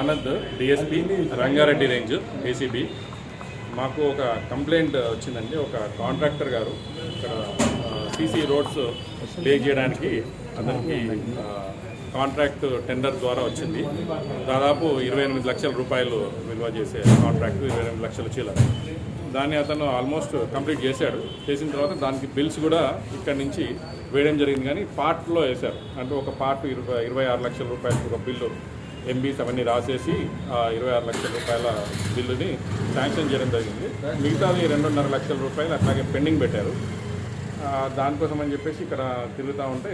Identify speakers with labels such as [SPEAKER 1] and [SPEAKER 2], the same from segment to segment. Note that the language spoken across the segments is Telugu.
[SPEAKER 1] Anand DSP Rangareddy range ACB. మాకు ఒక కంప్లైంట్ వచ్చిందండి. ఒక కాంట్రాక్టర్ గారు ఇక్కడ సీసీ రోడ్స్ లే చేయడానికి అతనికి కాంట్రాక్ట్ టెండర్ ద్వారా వచ్చింది. దాదాపు 28 లక్షల రూపాయలు విలువ చేసే కాంట్రాక్ట్, 28 లక్షల చీలర. దాన్ని అతను ఆల్మోస్ట్ కంప్లీట్ చేశాడు. చేసిన తర్వాత దానికి బిల్స్ కూడా ఇక్కడి నుంచి వేయడం జరిగింది, కానీ పార్ట్లో వేశారు. అంటే ఒక పార్ట్ 26 లక్షల రూపాయలకు ఒక బిల్లు ఎంబీస్ అవన్నీ రాసేసి 26 లక్షల రూపాయల బిల్లుని శాంక్షన్ చేయడం జరిగింది. మిగతాది 2.5 లక్షల రూపాయలు అట్లాగే పెండింగ్ పెట్టారు. దానికోసం అని చెప్పేసి ఇక్కడ తిరుగుతూ ఉంటే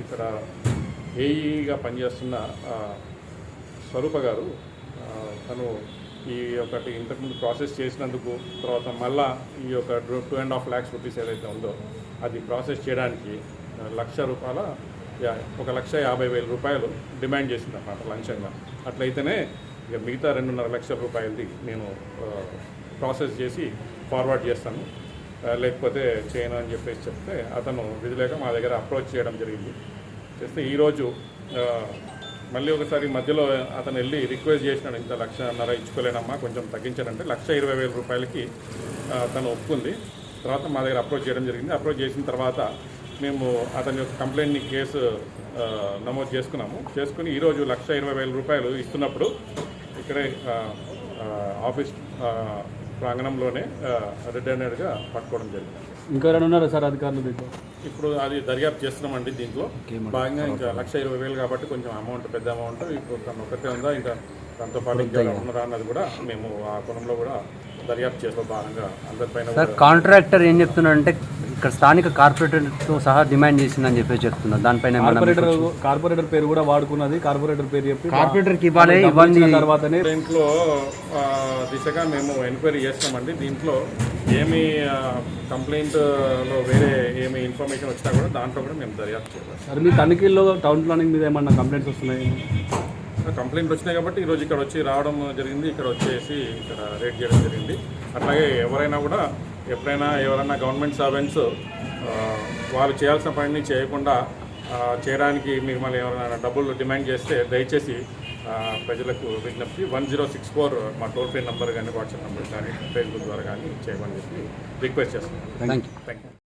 [SPEAKER 1] ఇక్కడ ఏఈగా పనిచేస్తున్న స్వరూప గారు తను ఈ ఒకటి ఇంతకుముందు ప్రాసెస్ చేసినందుకు తర్వాత మళ్ళా ఈ యొక్క 2.5 lakhs రూపీస్ ఏదైతే ఉందో అది ప్రాసెస్ చేయడానికి ₹1,50,000 రూపాయలు డిమాండ్ చేసిందన్నమాట లంచంగా. అట్లయితేనే ఇక మిగతా 2.5 లక్షల రూపాయలది నేను ప్రాసెస్ చేసి ఫార్వర్డ్ చేస్తాను, లేకపోతే చేయను అని చెప్పేసి చెప్తే అతను విధి లేక మా దగ్గర అప్రోచ్ చేయడం జరిగింది. చేస్తే ఈరోజు మళ్ళీ ఒకసారి మధ్యలో అతను వెళ్ళి రిక్వెస్ట్ చేసినాడు, ఇంత 1,50,000 ఇచ్చుకోలేనమ్మా కొంచెం తగ్గించారంటే ₹1,20,000 రూపాయలకి తను ఒప్పుకుంది. తర్వాత మా దగ్గర అప్రోచ్ చేయడం జరిగింది. అప్రోచ్ చేసిన తర్వాత మేము అతని యొక్క కంప్లైంట్ని కేసు నమోదు చేసుకుని ఈరోజు ₹1,20,000 రూపాయలు ఇస్తున్నప్పుడు ఇక్కడే ఆఫీస్ ప్రాంగణంలోనే రెడ్ హ్యాండెడ్గా పట్టుకోవడం జరిగింది.
[SPEAKER 2] ఇంకా ఎవరైనా ఉన్నారా సార్ అధికారులు దీంట్లో?
[SPEAKER 1] ఇప్పుడు అది దర్యాప్తు చేస్తున్నామండి. దీంట్లో భాగంగా ఇంకా ₹1,20,000 కాబట్టి కొంచెం అమౌంట్, పెద్ద అమౌంట్. ఇప్పుడు తను ఒకటే ఉందా, ఇంకా దాంతో పాటు ఇంకా ఉన్నారా అన్నది కూడా మేము ఆ కోణంలో కూడా దర్యాప్తు చేసే భాగంగా అందరిపైన.
[SPEAKER 3] సార్ కాంట్రాక్టర్ ఏం చెప్తున్నారంటే ఇక్కడ స్థానిక కార్పొరేటర్తో సహా డిమాండ్ చేసిందని చెప్పేసి చెప్తున్నారు. దానిపైన
[SPEAKER 2] కార్పొరేటర్ పేరు కూడా వాడుకున్నది. కార్పొరేటర్ పేరు చెప్పి
[SPEAKER 3] కార్పొరేటర్కి ఇవ్వాలి
[SPEAKER 1] తర్వాతనే దీంట్లో దిశగా మేము ఎంక్వైరీ చేస్తామండి. దీంట్లో ఏమి కంప్లైంట్లో వేరే ఏమి ఇన్ఫర్మేషన్ వచ్చినా కూడా దాంట్లో కూడా మేము దర్యాప్తు చేయాలి.
[SPEAKER 2] సార్ మీ తనిఖీల్లో టౌన్ ప్లానింగ్ మీద ఏమన్నా కంప్లైంట్స్ వస్తున్నాయి?
[SPEAKER 1] కంప్లైంట్ వచ్చినాయి కాబట్టి ఈరోజు ఇక్కడ వచ్చి రావడం జరిగింది. ఇక్కడ వచ్చేసి ఇక్కడ రేట్ చేయడం జరిగింది. అట్లాగే ఎవరైనా కూడా ఎప్పుడైనా ఎవరైనా గవర్నమెంట్ సర్వెంట్స్ వాళ్ళు చేయాల్సిన పనిని చేయకుండా చేయడానికి మిమ్మల్ని ఎవరైనా డబ్బులు డిమాండ్ చేస్తే దయచేసి ప్రజలకు విజ్ఞప్తి 1064 మా టోల్ ఫ్రీ నెంబర్ కానీ వాట్సాప్ నెంబర్ కానీ ఫేస్బుక్ ద్వారా కానీ చేయమని చెప్పి రిక్వెస్ట్ చేస్తున్నాను.
[SPEAKER 3] Thank you.